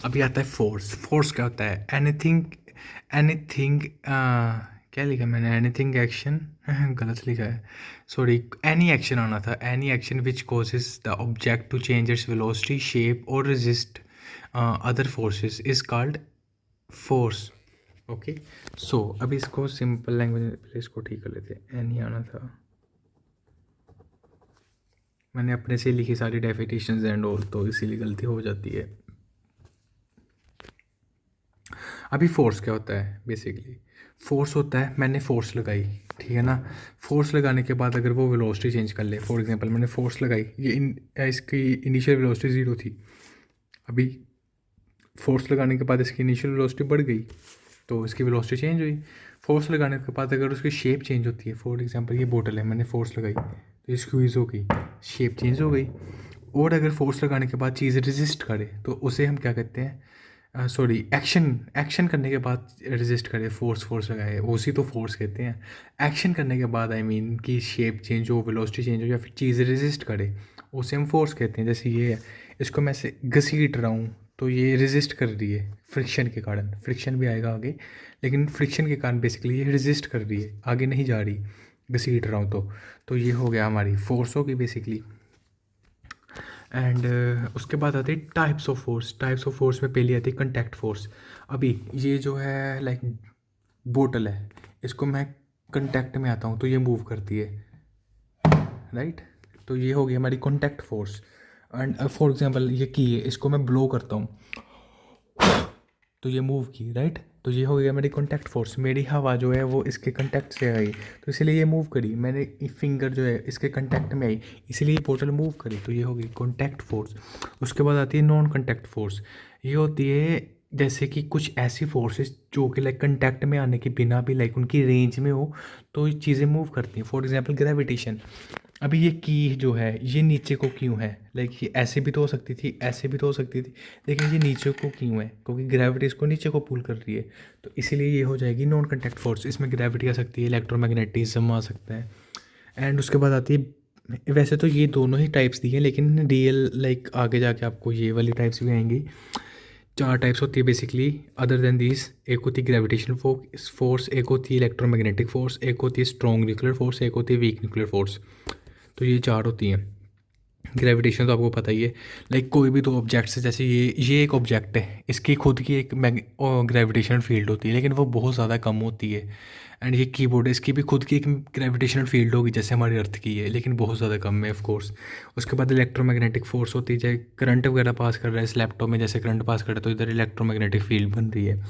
अभी आता है फोर्स। फोर्स क्या होता है? एनीथिंग, एनीथिंग क्या लिखा मैंने? एनीथिंग एक्शन गलत लिखा है, सॉरी। एनी एक्शन आना था। Any action which causes the object to change its velocity, shape और resist other forces is called force. Okay, so अभी इसको सिंपल लैंग्वेज में पहले इसको ठीक कर लेते हैं। एनी आना था, मैंने अपने से लिखी सारी डेफिनेशंस एंड ऑल, तो इसीलिए गलती हो जाती है। अभी फोर्स क्या होता है? बेसिकली फोर्स होता है, मैंने फोर्स लगाई, ठीक है ना। फोर्स लगाने के बाद अगर वो वेलोसिटी चेंज कर ले, फॉर एग्जांपल मैंने फोर्स लगाई, इसकी इनिशियल वेलोसिटी ज़ीरो थी। अभी फोर्स लगाने के बाद इसकी इनिशियल वेलोसिटी बढ़ गई, तो इसकी वेलोसिटी चेंज हुई। फोर्स लगाने के बाद अगर उसकी शेप चेंज होती है, फॉर एग्जांपल ये बोतल है, मैंने फोर्स लगाई तो ये स्क्वीज़ हो गई, शेप चेंज हो गई। और अगर फोर्स लगाने के बाद चीज़ रेजिस्ट करे तो उसे हम क्या कहते हैं? सॉरी, एक्शन, एक्शन करने के बाद रेजिस्ट करे, फोर्स लगाए, उसी तो फोर्स कहते हैं। एक्शन करने के बाद आई मीन कि शेप चेंज हो, वेलोसिटी चेंज हो, या फिर चीज़ रेजिस्ट करे, उसे हम फोर्स कहते हैं। जैसे ये है, इसको मैं से घसीट रहा हूँ तो ये रेजिस्ट कर रही है फ्रिक्शन के कारण। फ्रिक्शन भी आएगा आगे, लेकिन फ्रिक्शन के कारण बेसिकली ये रेजिस्ट कर रही है, आगे नहीं जा रही, घसीट रहा हूँ तो ये हो गया हमारी फोर्स होगी बेसिकली। एंड उसके बाद आती है types of force. Types of force में पहली आती है कंटैक्ट फोर्स। अभी ये जो है लाइक बोतल है, इसको मैं कंटैक्ट में आता हूँ तो ये मूव करती है, राइट। तो ये हो गई हमारी contact force. And for example ये की है, इसको मैं ब्लो करता हूँ तो ये मूव की, राइट। तो ये हो गया मेरी कॉन्टैक्ट फोर्स। मेरी हवा जो है वो इसके कॉन्टैक्ट से आई तो इसीलिए ये मूव करी। मैंने फिंगर जो है इसके कॉन्टैक्ट में आई, इसीलिए ये बोतल मूव करी, तो ये हो गई कॉन्टैक्ट फोर्स। उसके बाद आती है नॉन कॉन्टैक्ट फोर्स। ये होती है जैसे कि कुछ ऐसी फोर्सेस जो कि लाइक कॉन्टैक्ट में आने के बिना भी लाइक उनकी रेंज में हो तो ये चीज़ें मूव करती हैं। For example gravitation. अभी ये की जो है ये नीचे को क्यों है? लाइक ये ऐसे भी तो हो सकती थी, ऐसे भी तो हो सकती थी, लेकिन ये नीचे को क्यों है? क्योंकि ग्रेविटी इसको नीचे को पुल कर रही है, तो इसीलिए ये हो जाएगी नॉन कॉन्टैक्ट फोर्स। इसमें ग्रेविटी आ सकती है, इलेक्ट्रोमैग्नेटिज्म आ सकता है। एंड उसके बाद आती है, वैसे तो ये दोनों ही टाइप्स दी हैं, लेकिन रियल लाइक आगे जाके आपको ये वाली टाइप्स भी आएंगी। चार टाइप्स होती है बेसिकली अदर देन दिस। एक होती है ग्रेविटेशन फोर्स, एक होती है इलेक्ट्रोमैग्नेटिक फोर्स, एक होती है स्ट्रॉन्ग न्यूक्लियर फोर्स, एक होती है वीक न्यूक्लियर फोर्स। तो ये चार होती हैं। ग्रेविटेशन तो आपको पता ही है, लाइक कोई भी दो ऑब्जेक्ट्स है, जैसे ये एक ऑब्जेक्ट है, इसकी खुद की एक ग्रेविटेशनल फील्ड होती है, लेकिन वो बहुत ज़्यादा कम होती है। एंड ये कीबोर्ड है, इसकी भी खुद की एक ग्रेविटेशनल फील्ड होगी जैसे हमारी अर्थ की है, लेकिन बहुत ज़्यादा कम है ऑफ कोर्स। उसके बाद इलेक्ट्रोमैग्नेटिक फोर्स होती है, चाहे करंट वगैरह पास कर रहा है इस लैपटॉप में, जैसे करंट पास कर रहा है तो इधर इलेक्ट्रोमैग्नेटिक फील्ड बन रही है।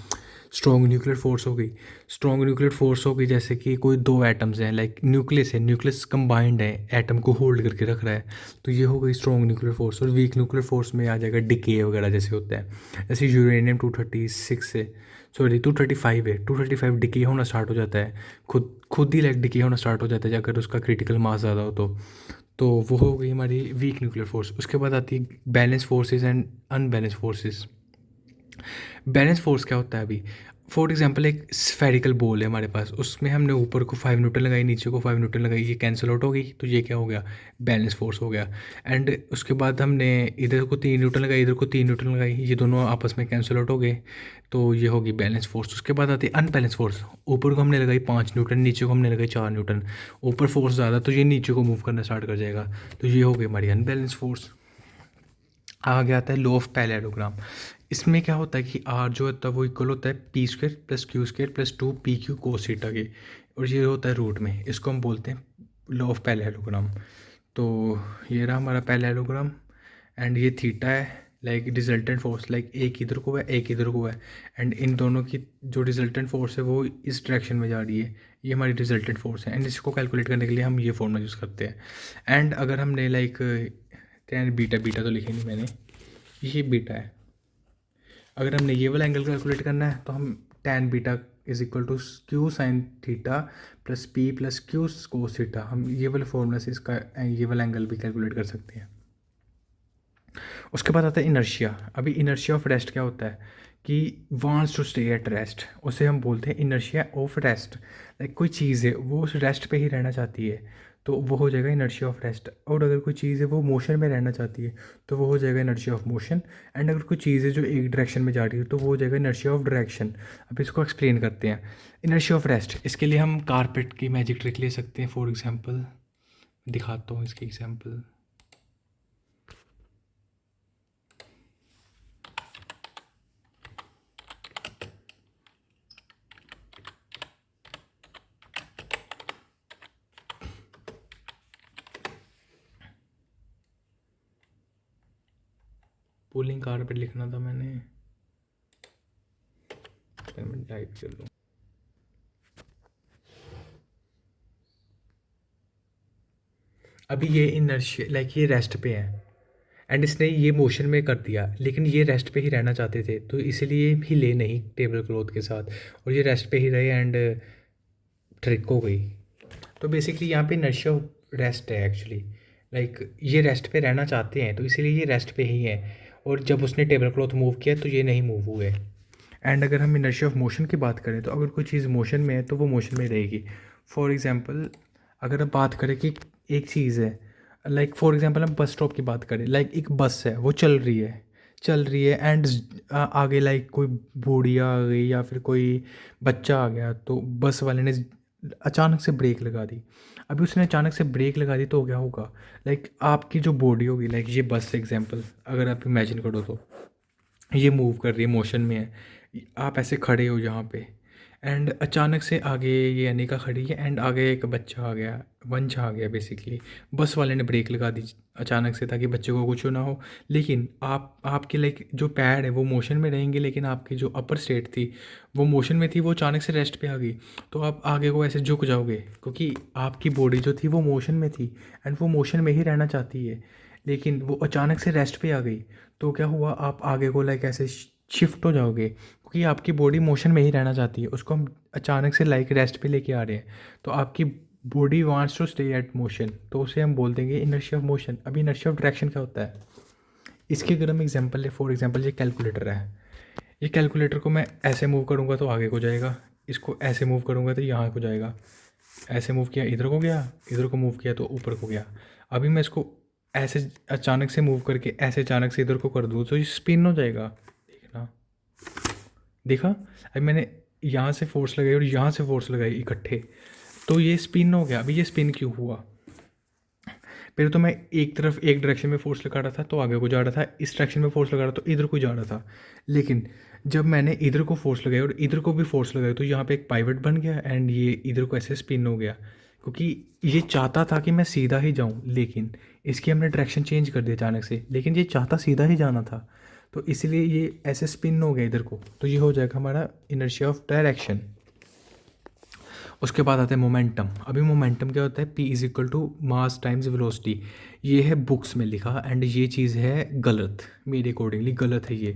स्ट्रॉन्ग न्यूक्लियर फोर्स हो गई। स्ट्रॉन्ग न्यूक्लियर फोर्स हो गई जैसे कि कोई दो एटम्स हैं, लाइक न्यूक्लियस है, न्यूक्लियस कंबाइंड है, एटम को होल्ड करके रख रहा है, तो ये हो गई स्ट्रॉन्ग न्यूक्लियर फोर्स। और वीक न्यूक्लियर फोर्स में आ जाएगा डिके वगैरह जैसे होता है, जैसे यूरेनियम 236 से, सॉरी 235 है, 235 डिके होना स्टार्ट हो जाता है, खुद ही लाइक डिके होना स्टार्ट हो जाता है अगर उसका क्रिटिकल मास ज़्यादा हो तो वो हो गई हमारी वीक न्यूक्लियर फोर्स। उसके बाद आती है balance forces and unbalance forces. Balance force क्या होता है? अभी फॉर एग्जांपल एक स्फेरिकल बॉल है हमारे पास, उसमें हमने ऊपर को 5 न्यूटन लगाई, नीचे को 5 न्यूटन लगाई, ये कैंसिल आउट हो गई, तो ये क्या हो गया? बैलेंस फोर्स हो गया। एंड उसके बाद हमने इधर को 3 न्यूटन लगाई, इधर को 3 न्यूटन लगाई, ये दोनों आपस में कैंसिल आउट हो गए, तो ये होगी बैलेंस फोर्स। उसके बाद आती है अनबैलेंस फोर्स। ऊपर को हमने लगाई 5 न्यूटन, नीचे को हमने लगाई 4 न्यूटन, ऊपर फोर्स ज़्यादा तो ये नीचे को मूव करना स्टार्ट कर जाएगा, तो ये हो गई हमारी अनबैलेंस फोर्स। आगे आता है लॉ ऑफ पैरेललोग्राम। इसमें क्या होता है कि आर जो होता है वो इक्वल होता है P square plus Q square plus 2 P Q cos theta के, और ये होता है रूट में, इसको हम बोलते हैं लॉ ऑफ पैरेललोग्राम। तो ये रहा हमारा पैरेललोग्राम, एंड ये थीटा है, लाइक रिजल्टेंट फोर्स, लाइक एक इधर को है एक इधर को है, एंड इन दोनों की जो रिजल्टेंट फोर्स है वो इस डायरेक्शन में जा रही है, ये हमारी रिजल्टेंट फोर्स है। एंड इसको कैलकुलेट करने के लिए हम ये फॉर्मूला यूज़ करते हैं। एंड अगर हमने लाइक टेन बीटा, बीटा तो लिखे नहीं मैंने, ये बीटा है, अगर हमने ये वाला एंगल कैलकुलेट करना है तो हम tan beta is equal to Q sine theta plus P plus Q cos theta, हम ये वाले फॉर्मूला से इसका ये वाला एंगल भी कैलकुलेट कर सकते हैं। उसके बाद आता है इनर्शिया। अभी इनर्शिया ऑफ रेस्ट क्या होता है कि wants to stay at rest, उसे हम बोलते हैं इनर्शिया ऑफ रेस्ट। लाइक कोई चीज़ है वो उस रेस्ट पे ही रहना चाहती है, तो वो हो जाएगा इनर्शिया ऑफ रेस्ट। और अगर कोई चीज़ है वो मोशन में रहना चाहती है तो वो हो जाएगा इनर्शिया ऑफ मोशन। एंड अगर कोई चीज़ है जो एक डायरेक्शन में जा रही है तो वो हो जाएगा इनर्शिया ऑफ डायरेक्शन। अब इसको एक्सप्लेन करते हैं। इनर्शिया ऑफ रेस्ट, इसके लिए हम कारपेट की मैजिक ट्रिक ले सकते हैं। फॉर एग्जांपल दिखाता हूँ इसकी एग्जांपल। पुलिंग कारपेट लिखना था मैंने, फिर मैं टाइप कर लूँ। अभी ये इनर्शिया लाइक ये रेस्ट पे है एंड इसने ये मोशन में कर दिया, लेकिन ये रेस्ट पे ही रहना चाहते थे तो इसलिए ही ले नहीं टेबल क्लॉथ के साथ, और ये रेस्ट पे ही रहे एंड ट्रिक हो गई। तो बेसिकली यहाँ पे इनर्शिया रेस्ट है एक्चुअली। लाइक ये रेस्ट पे रहना चाहते हैं तो इसीलिए ये रेस्ट पे ही है, और जब उसने टेबल क्लॉथ मूव किया तो ये नहीं मूव हुए। एंड अगर हम इनर्शिया ऑफ मोशन की बात करें तो अगर कोई चीज़ मोशन में है तो वो मोशन में रहेगी। फॉर एग्जांपल अगर हम बात करें कि एक चीज़ है, लाइक फॉर एग्जांपल हम बस स्टॉप की बात करें, लाइक एक बस है वो चल रही है एंड आगे लाइक कोई बूढ़िया आ गई या फिर कोई बच्चा आ गया तो बस वाले ने अचानक से ब्रेक लगा दी। अभी उसने अचानक से ब्रेक लगा दी तो क्या होगा, लाइक आपकी जो बॉडी होगी, लाइक ये बस एग्जांपल अगर आप इमेजिन करो तो ये मूव कर रही है, मोशन में है, आप ऐसे खड़े हो यहाँ पे एंड अचानक से आगे ये अनिका खड़ी है एंड आगे एक बच्चा आ गया, वंश आ गया। बेसिकली बस वाले ने ब्रेक लगा दी अचानक से ताकि बच्चे को कुछ ना हो, लेकिन आपके लाइक जो पैड है वो मोशन में रहेंगे, लेकिन आपकी जो अपर स्टेट थी वो मोशन में थी, वो अचानक से रेस्ट पे आ गई। तो आप आगे को ऐसे झुक जाओगे क्योंकि आपकी बॉडी जो थी वो मोशन में थी एंड वो मोशन में ही रहना चाहती है, लेकिन वो अचानक से रेस्ट पे आ गई। तो क्या हुआ, आप आगे को लाइक ऐसे शिफ्ट हो जाओगे क्योंकि आपकी बॉडी मोशन में ही रहना चाहती है, उसको हम अचानक से लाइक रेस्ट पे लेके आ रहे हैं। तो आपकी body wants to stay at motion, तो उसे हम बोल देंगे इनर्शिया ऑफ मोशन। अभी इनर्शिया ऑफ डायरेक्शन क्या होता है, इसकी अगर हम एग्जांपल ले, फॉर एग्जांपल ये कैलकुलेटर है, ये कैलकुलेटर को मैं ऐसे मूव करूँगा तो आगे को जाएगा, इसको ऐसे मूव करूँगा तो यहाँ को जाएगा, ऐसे मूव किया इधर को गया, इधर को मूव किया तो ऊपर को गया। अभी मैं इसको ऐसे अचानक से मूव करके ऐसे अचानक से इधर को कर दूँ तो ये स्पिन हो जाएगा। देखना, देखा, अभी मैंने यहाँ से फोर्स लगाई और यहाँ से फोर्स लगाई इकट्ठे तो ये स्पिन हो गया। अभी ये स्पिन क्यों हुआ, पहले तो मैं एक तरफ एक डायरेक्शन में फोर्स लगा रहा था तो आगे को जा रहा था, इस डायरेक्शन में फोर्स लगा रहा तो इधर को जा रहा था, लेकिन जब मैंने इधर को फोर्स लगाया और इधर को भी फोर्स लगाया तो यहाँ पे एक पाइवट बन गया एंड ये इधर को ऐसे स्पिन हो गया, क्योंकि ये चाहता था कि मैं सीधा ही जाऊँ, लेकिन इसकी हमने डायरेक्शन चेंज कर दिया अचानक से, लेकिन ये चाहता सीधा ही जाना था तो इसलिए ये ऐसे स्पिन हो गया इधर को। तो ये हो जाएगा हमारा इनर्शिया ऑफ डायरेक्शन। उसके बाद आता है मोमेंटम। अभी मोमेंटम क्या होता है, P is equal to mass times velocity. ये है बुक्स में लिखा एंड ये चीज़ है गलत, मेरे अकॉर्डिंगली गलत है ये।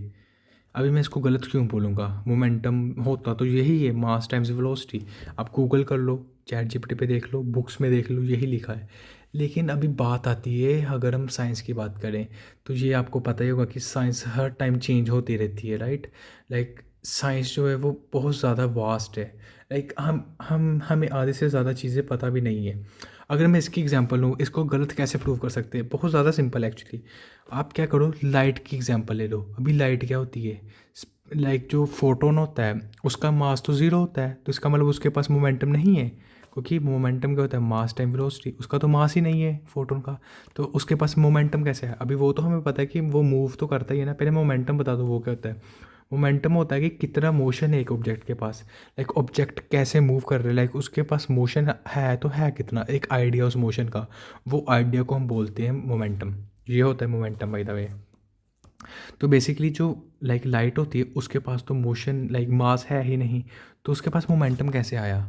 अभी मैं इसको गलत क्यों बोलूँगा, मोमेंटम होता तो यही है, मास टाइम्स वेलोसिटी। आप गूगल कर लो, चैट जीपीटी पे देख लो, बुक्स में देख लो, यही लिखा है। लेकिन अभी बात आती है अगर हम साइंस की बात करें तो ये आपको पता ही होगा कि साइंस हर टाइम चेंज होती रहती है, राइट। लाइक साइंस जो है वो बहुत ज़्यादा वास्ट है, लाइक हमें आधे से ज़्यादा चीज़ें पता भी नहीं है। अगर मैं इसकी एग्जांपल लूँ, इसको गलत कैसे प्रूव कर सकते हैं, बहुत ज़्यादा सिंपल एक्चुअली। आप क्या करो, लाइट की एग्जांपल ले लो। अभी लाइट क्या होती है, लाइक जो फोटोन होता है उसका मास तो ज़ीरो होता है, तो इसका मतलब उसके पास मोमेंटम नहीं है, क्योंकि मोमेंटम क्या होता है, मास टाइम वेलोसिटी। उसका तो मास ही नहीं है फोटोन का, तो उसके पास मोमेंटम कैसे है। अभी वो तो हमें पता है कि वो मूव तो करता ही है ना, पहले मोमेंटम बता दो वो क्या होता है। मोमेंटम होता है कि कितना मोशन है एक ऑब्जेक्ट के पास, लाइक ऑब्जेक्ट कैसे मूव कर रहे हैं, लाइक उसके पास मोशन है तो है कितना, एक आइडिया उस मोशन का, वो आइडिया को हम बोलते हैं मोमेंटम। ये होता है मोमेंटम बाय द वे। तो बेसिकली जो लाइक लाइट होती है उसके पास तो मोशन लाइक मास है ही नहीं, तो उसके पास मोमेंटम कैसे आया।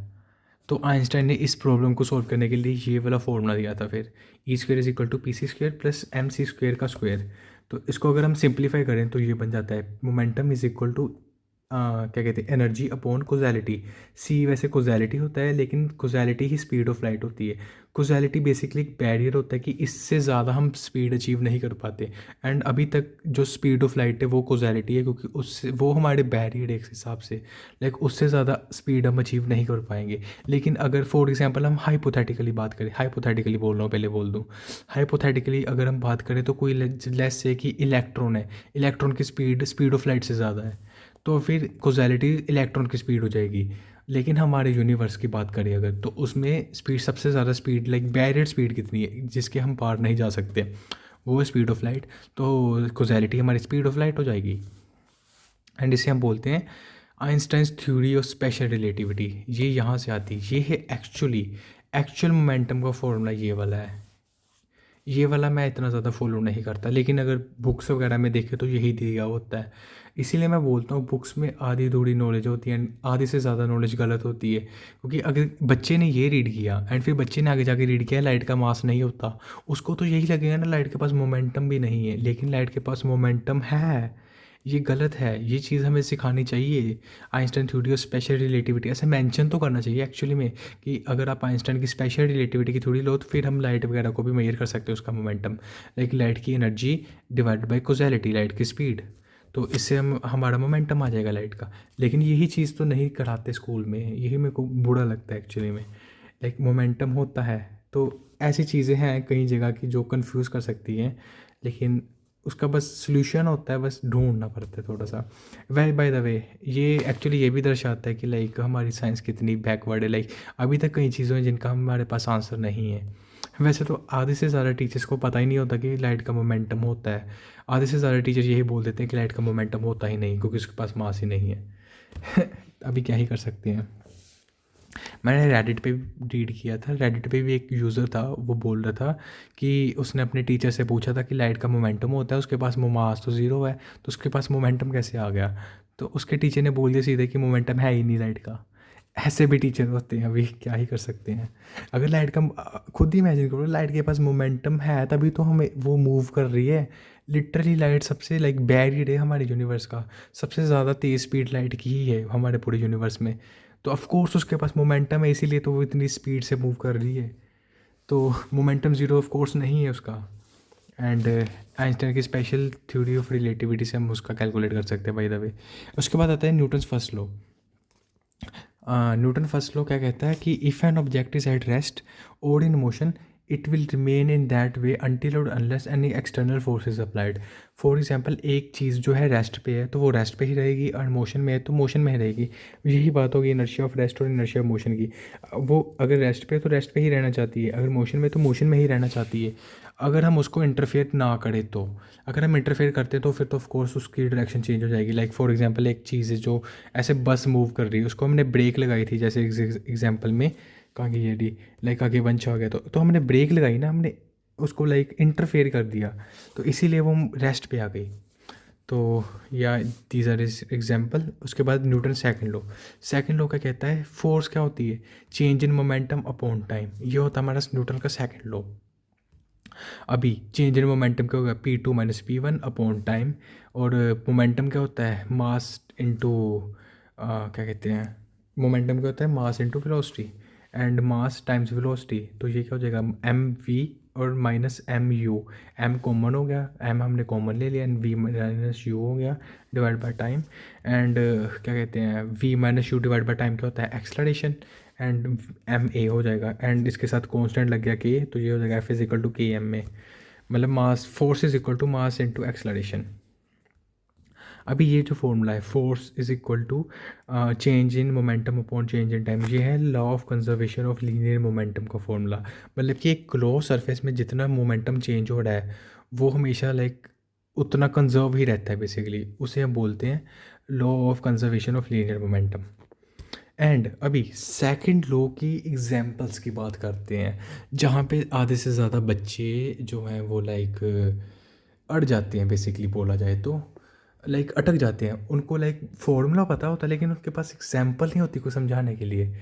तो आइंस्टाइन ने इस प्रॉब्लम को सॉल्व करने के लिए ये वाला फॉर्मूला दिया था फिर, E square is equal to P C square plus M C square का स्क्वेयर। तो इसको अगर हम सिंप्लीफाई करें तो ये बन जाता है मोमेंटम इज इक्वल टू क्या कहते हैं, एनर्जी अपॉन कोज़ैलिटी। सी वैसे कोज़ैलिटी होता है, लेकिन कोज़ैलिटी ही स्पीड ऑफ लाइट होती है। कोज़ैलिटी बेसिकली एक बैरियर होता है कि इससे ज़्यादा हम स्पीड अचीव नहीं कर पाते। एंड अभी तक जो स्पीड ऑफ लाइट है वो कोज़ैलिटी है, क्योंकि उससे वो हमारे बैरियर है एक हिसाब से, लाइक उससे ज़्यादा स्पीड हम अचीव नहीं कर पाएंगे। लेकिन अगर फॉर एग्जांपल हम हाइपोथेटिकली बात करें, हाइपोथेटिकली बोल रहा हूँ, पहले बोल दूँ, हाइपोथेटिकली अगर हम बात करें तो कोई लेस से कि इलेक्ट्रॉन है, इलेक्ट्रॉन की स्पीड ऑफ लाइट से ज़्यादा है, तो फिर कोज़ैलिटी इलेक्ट्रॉन की स्पीड हो जाएगी। लेकिन हमारे यूनिवर्स की बात करें अगर, तो उसमें स्पीड सबसे ज़्यादा स्पीड, लाइक बैरियर स्पीड कितनी है जिसके हम पार नहीं जा सकते, वो है स्पीड ऑफ लाइट। तो कोज़ैलिटी हमारी स्पीड ऑफ लाइट हो जाएगी। एंड इसे हम बोलते हैं Einstein's theory of special relativity. ये यहाँ से आती है, ये है एक्चुअल मोमेंटम का फॉर्मूला ये वाला है। ये वाला मैं इतना ज़्यादा फॉलो नहीं करता, लेकिन अगर बुक्स वगैरह में देखें तो यही दिया होता है। इसीलिए मैं बोलता हूँ बुक्स में आधी अधूरी नॉलेज होती है, आधी से ज़्यादा नॉलेज गलत होती है। क्योंकि अगर बच्चे ने ये रीड किया एंड फिर बच्चे ने आगे जाके रीड किया लाइट का मास नहीं होता, उसको तो यही लगेगा ना लाइट के पास मोमेंटम भी नहीं है, लेकिन लाइट के पास मोमेंटम है। ये गलत है, ये चीज़ हमें सिखानी चाहिए। Einstein theory of special relativity ऐसे मेंशन तो करना चाहिए एक्चुअली में, कि अगर आप आइंस्टाइन की स्पेशल रिलेटिविटी की थ्योरी लो तो फिर हम लाइट वगैरह को भी मेजर कर सकते हैं उसका मोमेंटम, लाइक लाइट की एनर्जी डिवाइड बाय कोज़ैलिटी, लाइट की स्पीड। तो इससे हम हमारा मोमेंटम आ जाएगा लाइट का। लेकिन यही चीज़ तो नहीं कराते स्कूल में, यही मेरे को बुरा लगता है एक्चुअली में। लाइक मोमेंटम होता है, तो ऐसी चीज़ें हैं कई जगह की जो कंफ्यूज कर सकती हैं, लेकिन उसका बस सॉल्यूशन होता है, बस ढूंढना पड़ता है थोड़ा सा। वे बाय द वे, ये एक्चुअली ये भी दर्शाता है कि लाइक हमारी साइंस कितनी बैकवर्ड है। लाइक अभी तक कई चीज़ों हैं जिनका हमारे पास आंसर नहीं है। वैसे तो आधे से ज़्यादा टीचर्स को पता ही नहीं होता कि लाइट का मोमेंटम होता है। आधे से ज़्यादा टीचर यही बोल देते हैं कि लाइट का मोमेंटम होता ही नहीं, क्योंकि उसके पास मास ही नहीं है। अभी क्या ही कर सकते हैं। मैंने रेडिट पे रीड किया था, रेडिट पे भी एक यूज़र था, वो बोल रहा था कि उसने अपने टीचर से पूछा था कि लाइट का मोमेंटम होता है, उसके पास मास तो ज़ीरो है, तो उसके पास मोमेंटम कैसे आ गया। तो उसके टीचर ने बोल दिया सीधे कि मोमेंटम है ही नहीं लाइट का। ऐसे भी टीचर होते हैं, अभी क्या ही कर सकते हैं। अगर लाइट का, खुद ही इमेजिन करो, लाइट के पास मोमेंटम है तभी तो हमें वो मूव कर रही है। लिटरली लाइट सबसे लाइक बैरियर है हमारे यूनिवर्स का, सबसे ज़्यादा तेज़ स्पीड लाइट की ही है हमारे पूरे यूनिवर्स में। तो ऑफ कोर्स उसके पास मोमेंटम है, इसीलिए तो वो इतनी स्पीड से मूव कर रही है। तो मोमेंटम ज़ीरो ऑफ कोर्स नहीं है उसका। एंड आइंस्टाइन की स्पेशल थ्योरी ऑफ रिलेटिविटी से हम उसका कैलकुलेट कर सकते हैं बाय द वे। उसके बाद आता है Newton's first law. Newton first law क्या कहता है कि if an object is at rest और in motion it will remain in that way until और unless any external force is applied. For example एक चीज़ जो है रेस्ट पे है तो वो रेस्ट पे ही रहेगी, और मोशन में है तो मोशन में ही रहेगी। यही बात होगी इनर्शिया ऑफ रेस्ट और इनर्शिया ऑफ मोशन की। वो अगर रेस्ट पे है तो रेस्ट पे ही रहना चाहती है, अगर मोशन में तो मोशन में ही रहना चाहती है। अगर हम उसको इंटरफेयर ना करें तो, अगर हम इंटरफेयर करते तो फिर तो ऑफकोर्स उसकी डायरेक्शन चेंज हो जाएगी। लाइक फॉर एग्जांपल एक चीज़ है जो ऐसे बस मूव कर रही है, उसको हमने ब्रेक लगाई थी, जैसे एग्जांपल में कहाँ की ये डी, लाइक आगे वंश हो गया, तो हमने ब्रेक लगाई ना, हमने उसको लाइक इंटरफेयर कर दिया, तो इसीलिए वो रेस्ट पे आ गई। तो या दीज आर इज एग्जाम्पल। उसके बाद न्यूटन सेकंड लॉ क्या कहता है, फोर्स क्या होती है, change in momentum upon time. ये होता है हमारा न्यूटन का सेकंड लॉ। अभी चेंज इन मोमेंटम क्या होगा, P2 minus P1 upon time. और मोमेंटम क्या होता है, मास इंटू, क्या कहते हैं, मोमेंटम क्या होता है, mass into velocity, and mass times velocity. तो ये क्या हो जाएगा, mv और माइनस mu। m कॉमन हो गया, m हमने कॉमन ले लिया, एंड v माइनस u हो गया डिवाइड बाय टाइम। एंड क्या कहते हैं, v minus you divide by time क्या होता है, एक्सलरेशन, एंड एम ए हो जाएगा, एंड इसके साथ कांस्टेंट लग गया के, तो ये हो जाएगा F इज इक्वल टू के एम में, मतलब mass, force is equal to mass into acceleration. अभी ये जो फॉर्मूला है, force is equal to change in momentum upon change in time, ये है law of conservation of linear momentum का फॉर्मूला। मतलब कि एक क्लोज सरफेस में जितना मोमेंटम चेंज हो रहा है वो हमेशा लाइक उतना कंजर्व ही रहता है बेसिकली, उसे हम बोलते हैं law of conservation of linear momentum. And अभी सेकंड लॉ की एग्जांपल्स की बात करते हैं, जहाँ पे आधे से ज़्यादा बच्चे जो हैं वो लाइक अड़ जाते हैं, बेसिकली बोला जाए तो लाइक अटक जाते हैं। उनको लाइक फॉर्मूला पता होता है लेकिन उनके पास एग्जांपल नहीं होती कोई समझाने के लिए।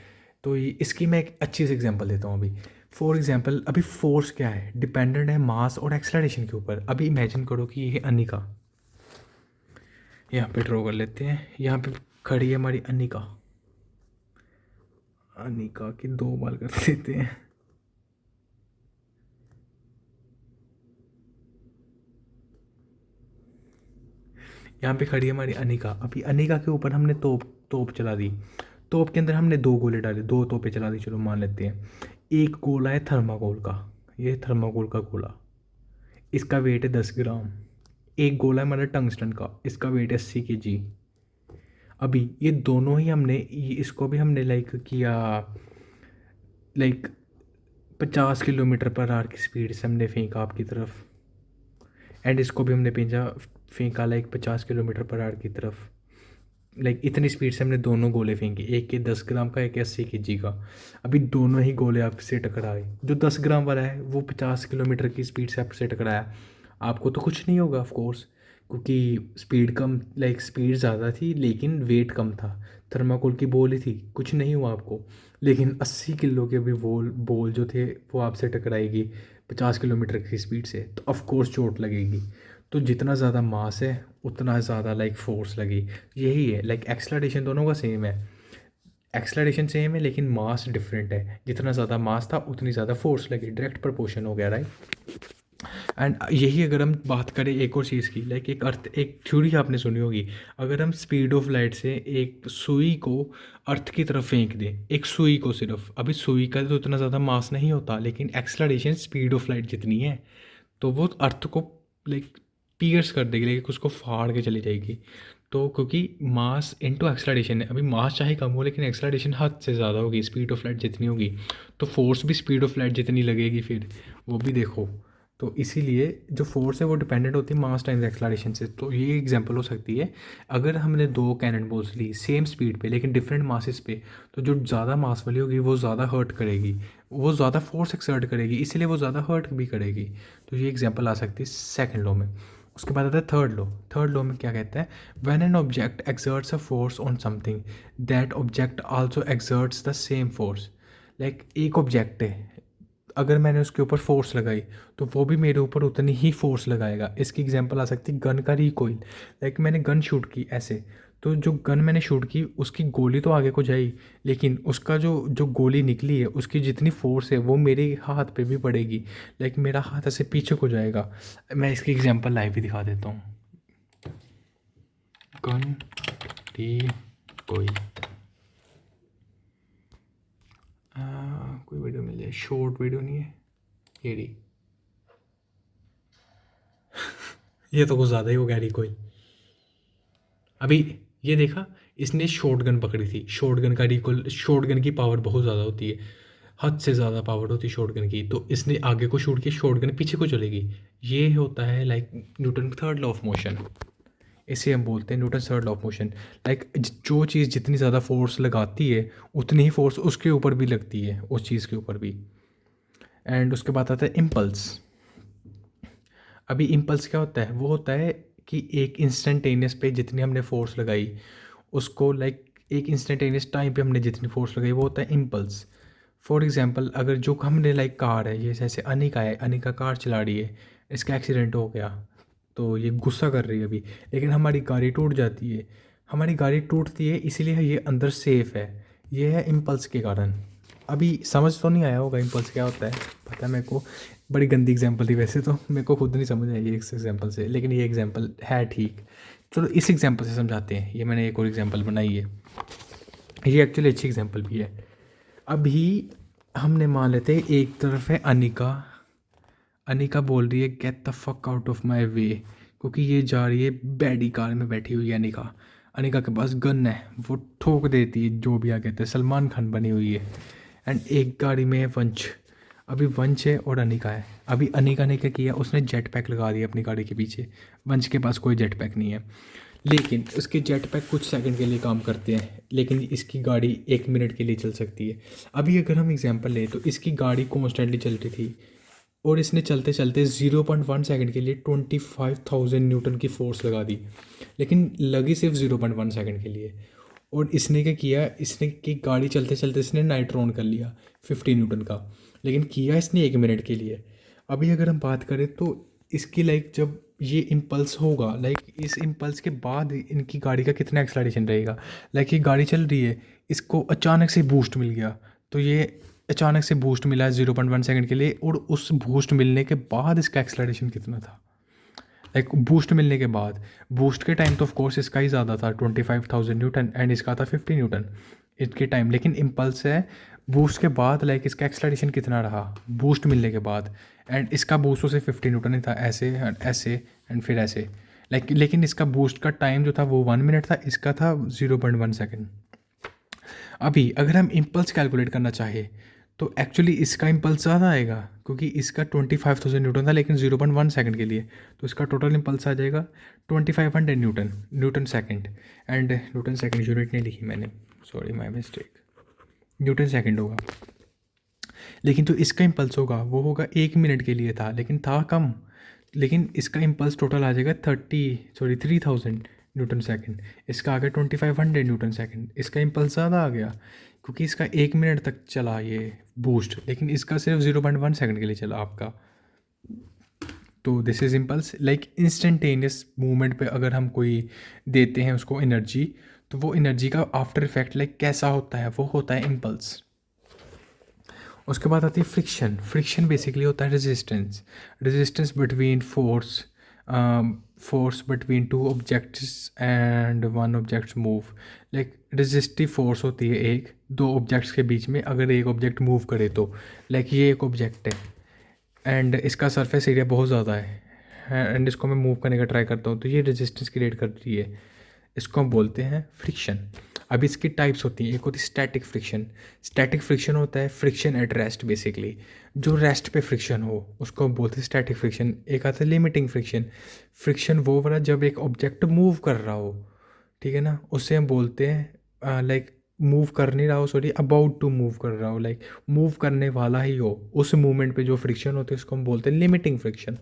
तो इसकी मैं एक अच्छी सी एग्जांपल देता हूँ अभी। फॉर एग्जांपल अभी फोर्स क्या है, डिपेंडेंट है मास और एक्सलरेशन के ऊपर। अभी इमेजिन करो कि ये है अनिका, यहाँ पे ड्रॉ कर लेते हैं, यहाँ पे खड़ी है हमारी अनिका। अनिका की 2 बाल कर देते हैं। यहाँ पे खड़ी है हमारी अनिका। अभी अनिका के ऊपर हमने तोप तोप चला दी। तोप के अंदर हमने 2 गोले डाले, 2 तोपे चला दी, चलो मान लेते हैं। एक गोला है थर्माकोल का, ये थर्माकोल का गोला, इसका वेट है 10 ग्राम। एक गोला है हमारा टंगस्टन का, इसका वेट है 80 kg। अभी ये दोनों ही हमने इसको भी हमने लाइक किया, लाइक 50 km/h की स्पीड से हमने फेंका आपकी तरफ। एंड इसको भी हमने फेंका लाइक 50 km/h की तरफ। लाइक इतनी स्पीड से हमने दोनों गोले फेंके, एक के 10 ग्राम का, एक 80 kg का। अभी दोनों ही गोले आपसे टकराए। जो 10 ग्राम वाला है वो 50 km की स्पीड से आपसे टकराया। आपको तो कुछ नहीं होगा ऑफ कोर्स, क्योंकि स्पीड कम, लाइक स्पीड ज़्यादा थी लेकिन वेट कम था। थर्माकोल की बॉल ही थी, कुछ नहीं हुआ आपको। लेकिन 80 किलो के भी बॉल जो थे वो आपसे टकराएगी 50 km की स्पीड से, तो ऑफ कोर्स चोट लगेगी। तो जितना ज़्यादा मास है उतना ज़्यादा लाइक फोर्स लगी। यही है, लाइक एक्सलरेशन दोनों का सेम है, एक्सलरेशन सेम है लेकिन मास डिफरेंट है। जितना ज़्यादा मास था उतनी ज़्यादा फोर्स लगी, डायरेक्ट प्रोपोर्शन हो गया, राइट। एंड यही अगर हम बात करें एक और चीज़ की, लाइक एक थ्योरी आपने सुनी होगी। अगर हम स्पीड ऑफ लाइट से एक सुई को अर्थ की तरफ फेंक दें, एक सुई को सिर्फ, अभी सुई का तो इतना ज़्यादा मास नहीं होता लेकिन एक्सलरेशन स्पीड ऑफ लाइट जितनी है तो वो अर्थ को लाइक पियर्स कर देगी, लाइक उसको फाड़ के चली जाएगी। तो क्योंकि मास इनटू एक्सलरेशन है, अभी मास चाहे कम हो लेकिन एक्सलरेशन हद से ज़्यादा होगी, स्पीड ऑफ लाइट जितनी होगी तो फोर्स भी स्पीड ऑफ लाइट जितनी लगेगी फिर, वो भी देखो। तो इसीलिए जो फोर्स है वो डिपेंडेंट होती है मास टाइम्स एक्सलरेशन से। तो ये एग्जांपल हो सकती है, अगर हमने 2 कैनन बॉल्स ली सेम स्पीड पे लेकिन डिफरेंट मासेस पे, तो जो ज़्यादा मास वाली होगी वो ज़्यादा हर्ट करेगी, वो ज़्यादा फोर्स एक्सर्ट करेगी, इसीलिए वो ज़्यादा हर्ट भी करेगी। तो ये एग्जांपल आ सकती है सेकंड लॉ में। उसके बाद आता है थर्ड लॉ। थर्ड लॉ में क्या कहता है, when an object exerts a force on something that object also exerts the same force. Like एक ऑब्जेक्ट है, अगर मैंने उसके ऊपर फोर्स लगाई तो वो भी मेरे ऊपर उतनी ही फोर्स लगाएगा। इसकी एग्जांपल आ सकती है गन का रिकॉइल। लाइक मैंने गन शूट की ऐसे, तो जो गन मैंने शूट की उसकी गोली तो आगे को जाई, लेकिन उसका जो जो गोली निकली है उसकी जितनी फोर्स है वो मेरे हाथ पे भी पड़ेगी। लाइक मेरा हाथ ऐसे पीछे को जाएगा। मैं इसकी एग्जांपल लाइव भी दिखा देता हूँ। गन रिकॉइल, कोई वीडियो मिल जाए, शॉर्ट वीडियो नहीं है ये रही। ये तो कुछ ज़्यादा ही हो गया रिकॉइल। अभी ये देखा, इसने शॉर्ट गन पकड़ी थी। शॉर्ट गन का रिकॉइल, शॉर्ट गन की पावर बहुत ज़्यादा होती है, हद से ज़्यादा पावर होती है शॉर्ट गन की। तो इसने आगे को शूट किया, शॉर्ट गन पीछे को चलेगी। ये होता है like Newton third law of motion. इसे हम बोलते हैं Newton third law of motion. Like जो चीज़ जितनी ज़्यादा फोर्स लगाती है उतनी ही फोर्स उसके ऊपर भी लगती है, उस चीज़ के ऊपर भी। एंड उसके बाद आता है इम्पल्स। अभी इम्पल्स क्या होता है, वो होता है कि एक इंस्टेंटेनियस पे जितनी हमने फोर्स लगाई उसको, लाइक एक इंस्टेंटेनियस टाइम पे हमने जितनी फोर्स लगाई वो होता है इम्पल्स। फॉर एग्जांपल अगर जो हमने लाइक कार है, ये जैसे अनिका है, अनिका कार चला रही है, इसका एक्सीडेंट हो गया तो ये गुस्सा कर रही है अभी, लेकिन हमारी गाड़ी टूट जाती है। हमारी गाड़ी टूटती है इसीलिए ये अंदर सेफ है, ये है इम्पल्स के कारण। अभी समझ तो नहीं आया होगा इम्पल्स क्या होता है, पता है मेरे को, बड़ी गंदी एग्जांपल थी वैसे तो, मेरे को खुद नहीं समझ आई इस एग्जांपल से, लेकिन ये एग्जांपल है ठीक। चलो इस एग्जांपल से समझाते हैं। ये मैंने एक और एग्जांपल बनाई है, ये एक्चुअली अच्छी एग्जांपल भी है। अभी हमने मान लेते हैं एक तरफ है अनिका। अनिका बोल रही है get the fuck out of my way, क्योंकि ये जा रही है बैडी कार में बैठी हुई है अनिका। अनिका के पास गन है, वो ठोक देती है जो भी आ कहते हैं, सलमान खान बनी हुई है। एंड एक गाड़ी में है वंश। अभी वंश है और अनिका है। अभी अनिका ने क्या किया, उसने जेट पैक लगा दिया अपनी गाड़ी के पीछे। वंश के पास कोई जेट पैक नहीं है, लेकिन उसके जेट पैक कुछ सेकंड के लिए काम करते हैं, लेकिन इसकी गाड़ी 1 मिनट के लिए चल सकती है। अभी अगर हम एग्जांपल लें तो इसकी गाड़ी कॉन्स्टेंटली चल रही थी और इसने चलते चलते 0.1 सेकंड के लिए 25,000 न्यूटन की फोर्स लगा दी, लेकिन लगी सिर्फ 0.1 सेकंड के लिए। और इसने क्या किया, इसने कि गाड़ी चलते चलते इसने नाइट्रॉन कर लिया 50 न्यूटन का, लेकिन किया इसने 1 मिनट के लिए। अभी अगर हम बात करें तो इसकी लाइक जब ये इम्पल्स होगा, लाइक इस इम्पल्स के बाद इनकी गाड़ी का कितना एक्सलेरेशन रहेगा। लाइक ये गाड़ी चल रही है, इसको अचानक से बूस्ट मिल गया, तो ये अचानक से बूस्ट मिला 0.1 सेकंड के लिए, और उस बूस्ट मिलने के बाद इसका एक्सलेरेशन कितना था। लाइक बूस्ट मिलने के बाद, बूस्ट के टाइम तो ऑफ कोर्स इसका ही ज़्यादा था 25,000 न्यूटन, एंड इसका था 50 न्यूटन इसके टाइम। लेकिन इम्पल्स है बूस्ट के बाद, लाइक इसका एक्सलेरेशन कितना रहा बूस्ट मिलने के बाद, एंड इसका बूस्ट तो सिर्फ 50 न्यूटन ही था, ऐसे ऐसे एंड फिर ऐसे। लाइक लेकिन इसका बूस्ट का टाइम जो था वो 1 मिनट था, इसका था 0.1 सेकेंड। अभी अगर हम इम्पल्स कैलकुलेट करना चाहे तो एक्चुअली इसका इम्पल्स ज़्यादा आएगा, क्योंकि इसका 25,000 न्यूटन था लेकिन 0.1 सेकंड के लिए, तो इसका टोटल इम्पल्स आ जाएगा 2500 Newton, Newton second. And Newton second unit नहीं लिखी मैंने, sorry my mistake, Newton second होगा। लेकिन जो इसका इम्पल्स होगा वो होगा 1 मिनट के लिए था, लेकिन था कम, लेकिन इसका इम्पल्स टोटल आ जाएगा 3,000 न्यूटन सेकंड। इसका आ गया 2500 न्यूटन सेकंड, इसका इम्पल्स ज़्यादा आ गया क्योंकि इसका 1 मिनट तक चला ये बूस्ट, लेकिन इसका सिर्फ 0.1 सेकंड के लिए चला आपका। तो this is impulse. Like instantaneous movement पे अगर हम कोई देते हैं उसको एनर्जी, तो वो एनर्जी का आफ्टर इफेक्ट लाइक कैसा होता है, वो होता है इम्पल्स। उसके बाद आती है फ्रिक्शन। फ्रिक्शन बेसिकली होता है resistance, resistance between force between two objects and one objects move. Like resistive force होती है एक दो ऑब्जेक्ट्स के बीच में, अगर एक ऑब्जेक्ट मूव करे तो। लाइक ये एक ऑब्जेक्ट है एंड इसका सरफेस एरिया बहुत ज़्यादा है एंड इसको मैं मूव करने का ट्राई करता हूँ, तो ये रेजिस्टेंस क्रिएट कर रही है, इसको हम बोलते हैं फ्रिक्शन। अब इसकी टाइप्स होती हैं, एक होती है स्टैटिक फ्रिक्शन। स्टैटिक फ्रिक्शन होता है फ्रिक्शन एट रेस्ट, बेसिकली जो रेस्ट पे फ्रिक्शन हो उसको हम बोलते हैं स्टैटिक फ्रिक्शन। एक आता है लिमिटिंग फ्रिक्शन, फ्रिक्शन वो वाला जब एक ऑब्जेक्ट मूव कर रहा हो, ठीक है ना, उससे हम बोलते हैं लाइक मूव कर नहीं रहा हो, सॉरी अबाउट टू मूव कर रहा हो, लाइक मूव करने वाला ही हो, उस मूवमेंट पे जो फ्रिक्शन होती है उसको हम बोलते हैं लिमिटिंग फ्रिक्शन।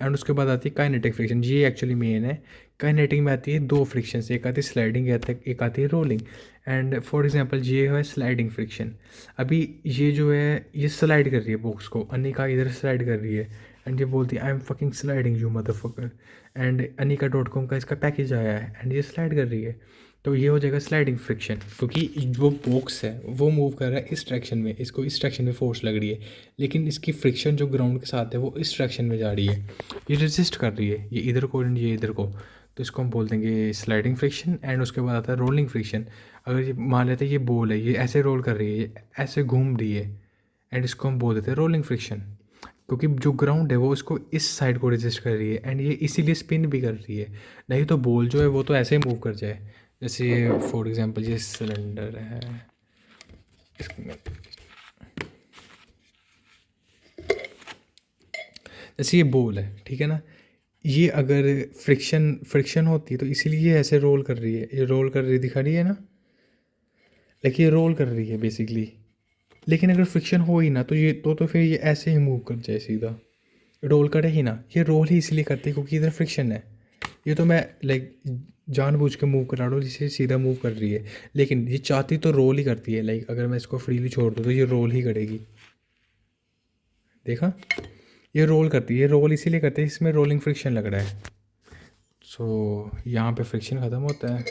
एंड उसके बाद आती है काइनेटिक फ्रिक्शन, ये एक्चुअली मेन है। काइनेटिक में आती है दो फ्रिक्शन, एक आती है स्लाइडिंग, एक आती है रोलिंग। एंड फॉर एग्जांपल ये है स्लाइडिंग फ्रिक्शन। अभी ये जो है ये स्लाइड कर रही है बॉक्स को, अनिका इधर स्लाइड कर रही है एंड ये बोलती है I am fucking sliding you motherfucker, and अनिका.com का इसका पैकेज आया है एंड ये स्लाइड कर रही है, तो ये हो जाएगा स्लाइडिंग फ्रिक्शन, क्योंकि वो बॉक्स है वो मूव कर रहा है इस डायरेक्शन में, इसको इस डायरेक्शन में फोर्स लग रही है, लेकिन इसकी फ्रिक्शन जो ग्राउंड के साथ है वो इस डायरेक्शन में जा रही है, ये रेजिस्ट कर रही है, ये इधर को एंड ये इधर को, तो इसको हम बोल देंगे स्लाइडिंग फ्रिक्शन। एंड उसके बाद आता है रोलिंग फ्रिक्शन। अगर ये मान लेते हैं ये बॉल है, ये ऐसे रोल कर रही है, ये ऐसे घूम रही है, एंड इसको हम बोल देते हैं रोलिंग फ्रिक्शन, क्योंकि जो ग्राउंड है वो इसको इस साइड को रेजिस्ट कर रही है एंड ये इसीलिए स्पिन भी कर रही है, नहीं तो बॉल जो है वो तो ऐसे ही मूव कर जाए। जैसे ये फॉर एग्जांपल ये सिलेंडर है, जैसे ये बॉल है, ठीक है ना, ये अगर फ्रिक्शन होती है तो इसीलिए ये ऐसे रोल कर रही है, ये रोल कर रही दिखा रही है ना, लाइक ये रोल कर रही है बेसिकली। लेकिन अगर फ्रिक्शन हो ही ना तो ये तो फिर ये ऐसे ही मूव कर जाए, सीधा रोल करे ही ना, ये रोल ही इसलिए करती है क्योंकि इधर फ्रिक्शन है। ये तो मैं लाइक जानबूझ के मूव करा रहा हूँ जिसे सीधा मूव कर रही है, लेकिन ये चाहती तो रोल ही करती है। लाइक अगर मैं इसको फ्रीली छोड़ दूँ तो ये रोल ही करेगी, देखा, ये रोल करती है, ये रोल इसीलिए करती है, इसमें रोलिंग फ्रिक्शन लग रहा है। सो यहाँ पे फ्रिक्शन ख़त्म होता है।